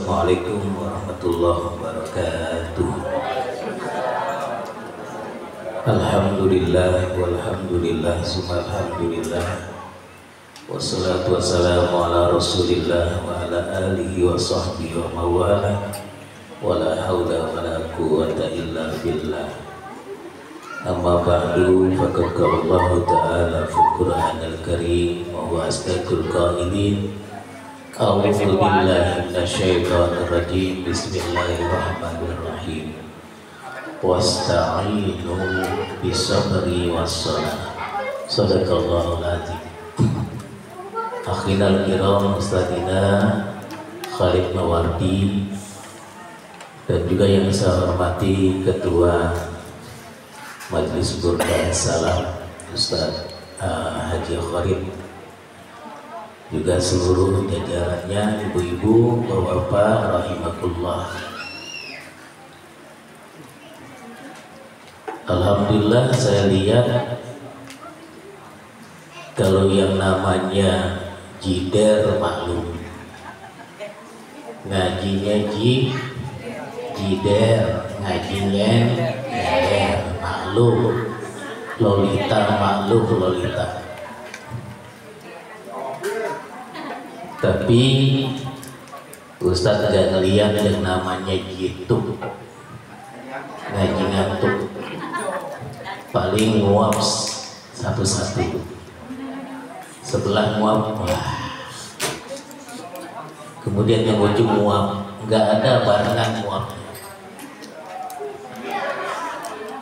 Assalamualaikum warahmatullahi wabarakatuh. Alhamdulillah walhamdulillah summa alhamdulillah. Wassalatu wassalamu ala Rasulillah wa ala alihi wa sahbihi wa mawala. Wala hawla wala quwwata illa billah. Amma ba'du, faqad qala Allah ta'ala fil Qur'anil Karim wa huwa asdaqul qailin. A'udzu billahi minasyaitonir rajim. Bismillahirrahmanirrahim. Wasta'inu bisabri wassalah. Shadaqallahul azim. Akhinal kiram, ustadzina Khalid Mawardi, dan juga yang saya hormati Ketua Majelis Burda Salam Ustadz Haji Khalid, juga seluruh jajarannya, ibu-ibu, bapak-bapak, rahimakumullah. Alhamdulillah, saya lihat kalau yang namanya jider maklum, ngajinya jider, ngajinya jider maklum, lolita maklum, lolita. Tapi Ustadz gak ngeliat yang namanya gitu, ngaji ngantuk, paling nguap satu-satu, sebelah nguap, kemudian yang ujung nguap, nggak ada barengan nguap.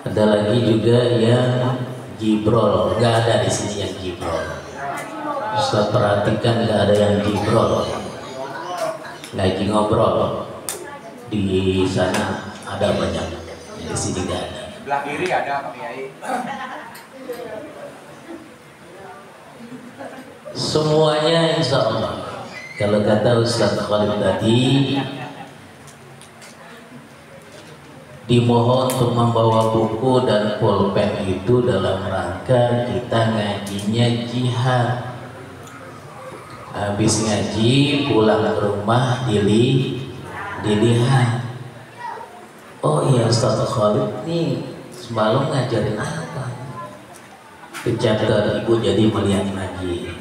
Ada lagi juga yang jibrol, nggak ada di sini yang jibrol. Ustaz perhatikan, nggak ada yang jibrol, ngaji ngobrol. Di sana ada banyak, di sini nggak ada. Sebelah kiri ada Pak Kiai. Semuanya insya Allah. Kalau kata Ustaz Khalid tadi, dimohon untuk membawa buku dan pulpen itu dalam rangka kita ngajinya jihad. Habis ngaji pulang ke rumah dilihat. Oh iya, Ustaz Khalid nih semalam ngajarin apa? Dicatat ibu jadi melihat ngaji.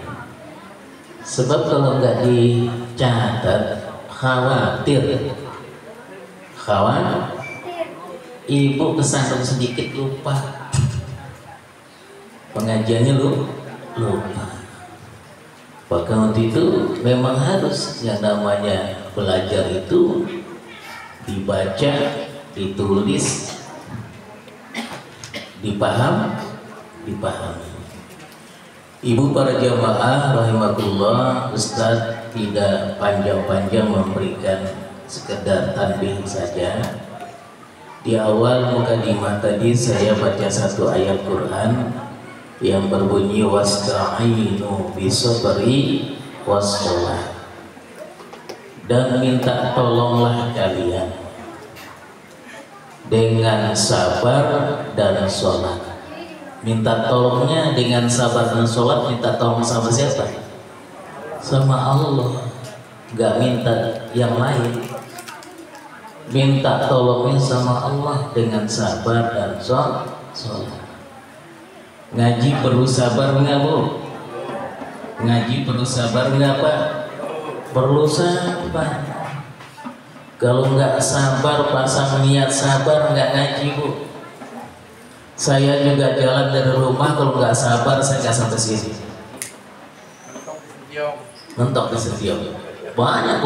Sebab kalau nggak dicatat khawatir ibu kesandung sedikit lupa, pengajiannya lupa. Maka untuk itu memang harus yang namanya belajar itu dibaca, ditulis, dipahami. Ibu para jamaah rahimakumullah, Ustaz tidak panjang-panjang memberikan sekedar tanbih saja. Di awal mukadimah tadi saya baca satu ayat Quran yang berbunyi wasta'inu bisabri wassalah, dan minta tolonglah kalian dengan sabar dan sholat. Minta tolongnya dengan sabar dan sholat. Minta tolong sama siapa? Sama Allah, gak minta yang lain. Minta tolongnya sama Allah dengan sabar dan sholat. Ngaji perlu sabar nggak Bu? Ngaji perlu sabar nggak Pak? Perlu sabar. Kalau nggak sabar, pasang niat sabar, nggak ngaji Bu. Saya juga jalan dari rumah, kalau nggak sabar saya nggak sampai sini. Mentok di Setiong. Banyak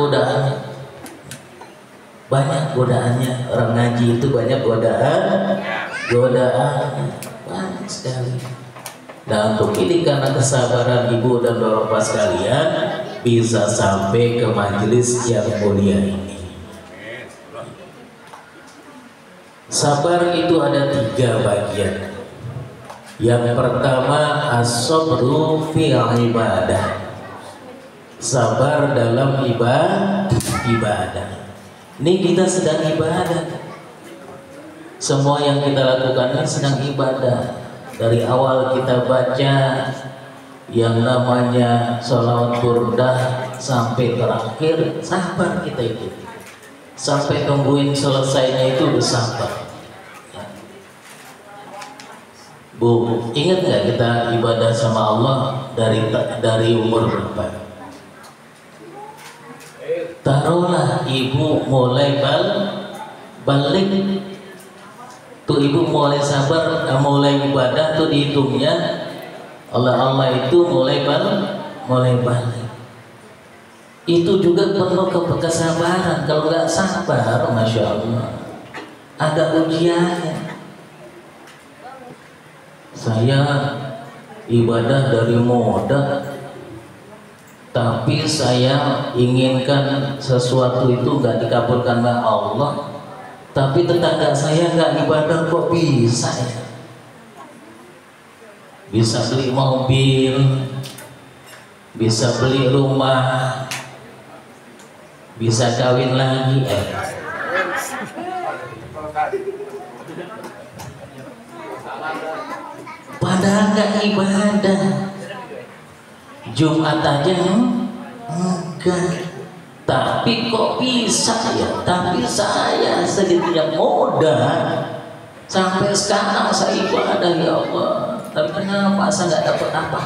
godaannya. Orang ngaji itu banyak godaan banyak sekali. Nah untuk ini karena kesabaran ibu dan bapak sekalian bisa sampai ke majelis yang mulia ini. Sabar itu ada 3 bagian. Yang pertama as-sabru fi ibadah, sabar dalam ibadah. Ini kita sedang ibadah. Semua yang kita lakukan ini sedang ibadah. Dari awal kita baca yang namanya sholawat burdah sampai terakhir, sabar kita itu. sampai tungguin selesainya itu bersabar. Bu, ingat nggak kita ibadah sama Allah dari umur berapa? Taruhlah ibu mulai balik, tuh ibu mulai sabar, mulai ibadah tuh dihitungnya Allah itu mulai balik. Itu juga perlu kesabaran. Kalau nggak sabar, masya Allah, ada ujiannya. Saya ibadah dari muda, tapi saya inginkan sesuatu itu nggak dikabulkan oleh Allah, tapi tetangga saya nggak ibadah kok bisa ya? Bisa beli mobil, bisa beli rumah, bisa kawin lagi. Padahal nggak ibadah. Jumat aja enggak, tapi kok bisa ya? Tapi saya sedikit muda sampai sekarang saya ibadah ya Allah, tapi kenapa saya nggak dapat apa-apa?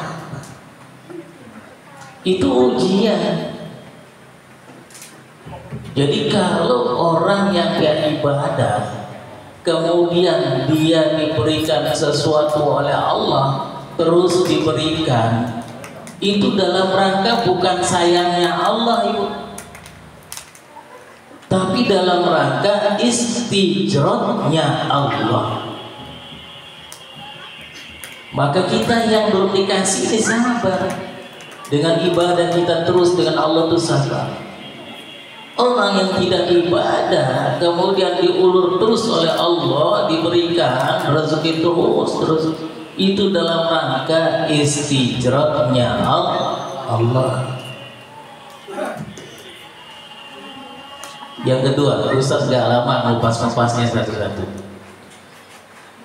Itu ujian. Jadi kalau orang yang gak ibadah kemudian dia diberikan sesuatu oleh Allah, terus diberikan, itu dalam rangka bukan sayangnya Allah ibu, tapi dalam rangka istijratnya Allah. Maka kita yang belum dikasih ini sabar, dengan ibadah kita terus dengan Allah itu sabar. Orang yang tidak ibadah kemudian diulur terus oleh Allah, diberikan rezeki terus, itu dalam rangka istijratnya Allah. Yang kedua, Ustaz gak lama ngupas-ngupasnya satu-satu.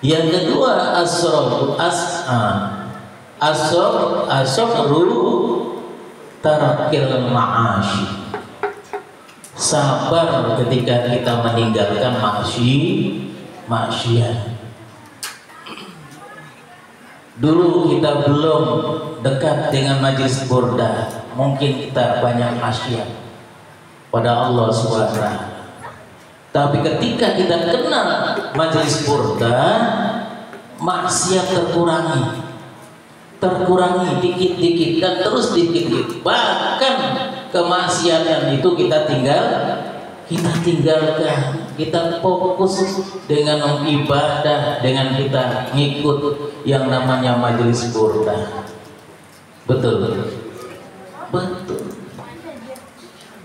Yang kedua, as-sabru tarakil ma'ashi. Sabar ketika kita meninggalkan maksiat. Dulu kita belum dekat dengan majlis burda, mungkin kita banyak maksiat pada Allah SWT. Tapi ketika kita kenal majlis burda, maksiat terkurangi dikit-dikit dan terus dikit-dikit. Bahkan kemaksiatan itu kita tinggalkan, kita fokus dengan ibadah, dengan kita ngikut yang namanya majelis burda. Betul.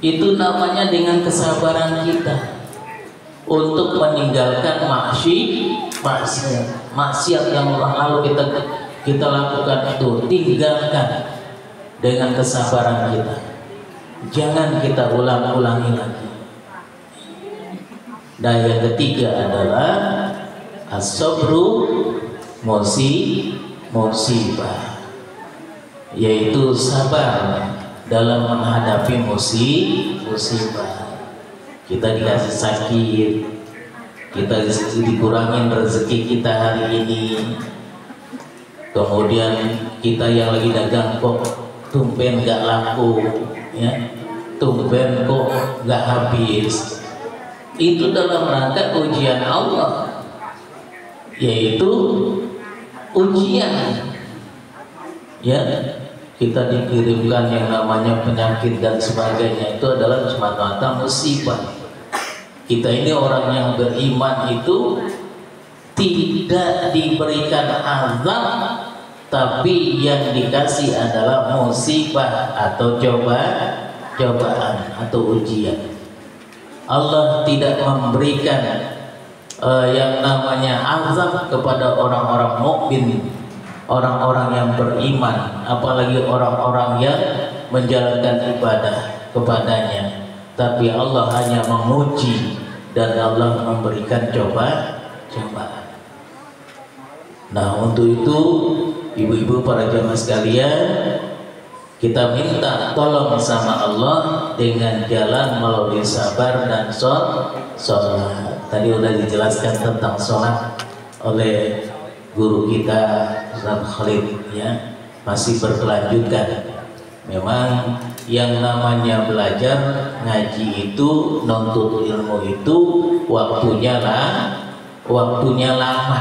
Itu namanya dengan kesabaran kita untuk meninggalkan maksiat yang lalu kita lakukan itu, tinggalkan dengan kesabaran kita. Jangan kita ulang-ulangi lagi. Dan yang ketiga adalah as-sabru musibah, yaitu sabar dalam menghadapi musibah. Kita dikasih sakit, kita dikurangin rezeki kita hari ini, kemudian kita yang lagi dagang kok tumben gak laku, ya, tumben kok gak habis. Itu dalam rangka ujian Allah, yaitu ujian, ya. Kita dikirimkan yang namanya penyakit dan sebagainya, itu adalah semata-mata musibah. Kita ini orang yang beriman itu tidak diberikan azab, tapi yang dikasih adalah musibah atau cobaan atau ujian. Allah tidak memberikan yang namanya azab kepada orang-orang mukmin, orang-orang yang beriman, apalagi orang-orang yang menjalankan ibadah kepadanya. Tapi Allah hanya menguji dan Allah memberikan cobaan. Nah, untuk itu ibu-ibu para jamaah sekalian, Kita minta tolong sama Allah dengan jalan melalui sabar dan sholat. Tadi udah dijelaskan tentang sholat oleh guru kita Ustaz Khalid, ya, masih berkelanjutan. Memang yang namanya belajar ngaji itu, nuntut ilmu itu waktunya lama,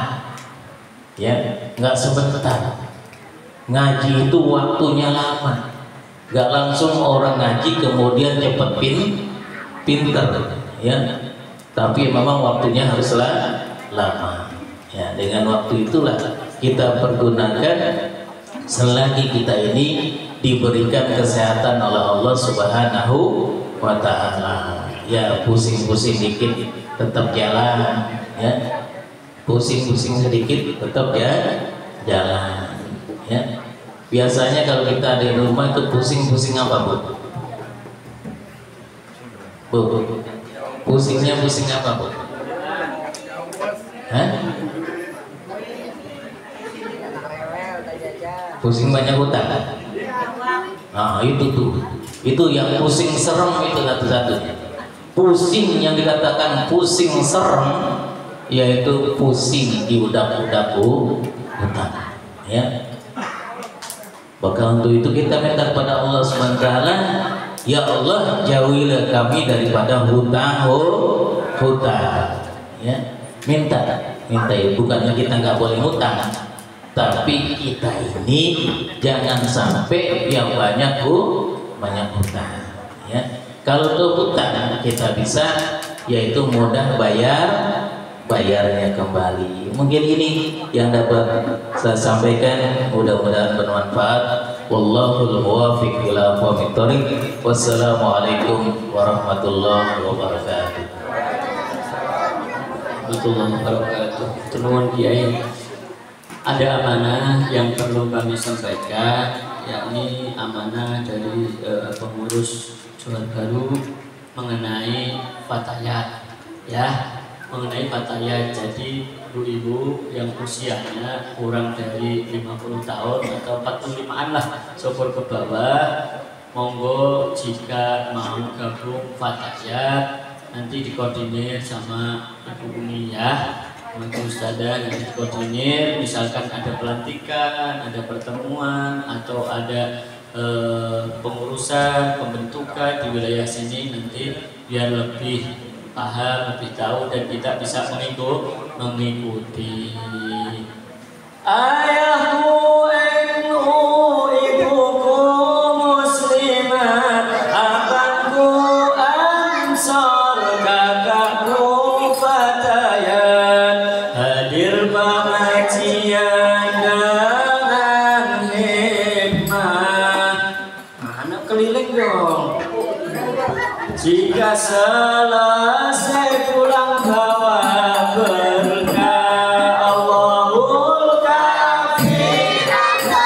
ya, nggak sebentar. Ngaji itu waktunya lama, nggak langsung orang ngaji kemudian cepet pinter, ya. Tapi memang waktunya haruslah lama. Ya, dengan waktu itulah kita pergunakan selagi kita ini diberikan kesehatan oleh Allah Subhanahu wa Ta'ala. Ya, pusing-pusing dikit tetap jalan, ya. Pusing-pusing sedikit tetap ya jalan, ya. Biasanya kalau kita di rumah itu pusing-pusing apa, Bu? Bu, pusingnya pusing apa, Bu? Hah? Pusing banyak hutang. Nah, itu yang pusing serem itu satu-satunya. Pusing yang dikatakan pusing serem yaitu pusing di udak-udak hutang, ya. Maka untuk itu kita minta kepada Allah SWT, ya Allah, jauhilah kami daripada hutang, ya. Minta ya, bukannya kita nggak boleh hutang, tapi kita ini jangan sampai yang banyak hutang, ya. Kalau tuh hutang kita bisa, yaitu mudah bayarnya kembali. Mungkin ini yang dapat saya sampaikan, mudah-mudahan bermanfaat. Wallahul muwaffiq ila aqwamit thoriq. Wassalamualaikum warahmatullahi wabarakatuh. Warahmatullahi wabarakatuh. Nuwun Kiai. Ada amanah yang perlu kami sampaikan, yakni amanah dari pengurus Johar Baru mengenai fatayat, ya, mengenai fatayat. Jadi ibu-ibu yang usianya kurang dari 50 tahun atau 45-an lah, syukur ke bawah, monggo jika mau gabung fatayat nanti dikoordinir sama Ibu Umi, ya. Maka Ustazah nanti dikoordinir, misalkan ada pelantikan, ada pertemuan, atau ada pengurusan, pembentukan di wilayah sini, nanti biar lebih paham, lebih tahu, dan kita bisa mengikuti. Ayahku NU, ibuku muslimat, abangku Ansor, kakakku fatayat, hadir pengajian dengan hikmah. Anak keliling dong. Jika selesai pulang bawa berkah, Allahul kafi kafi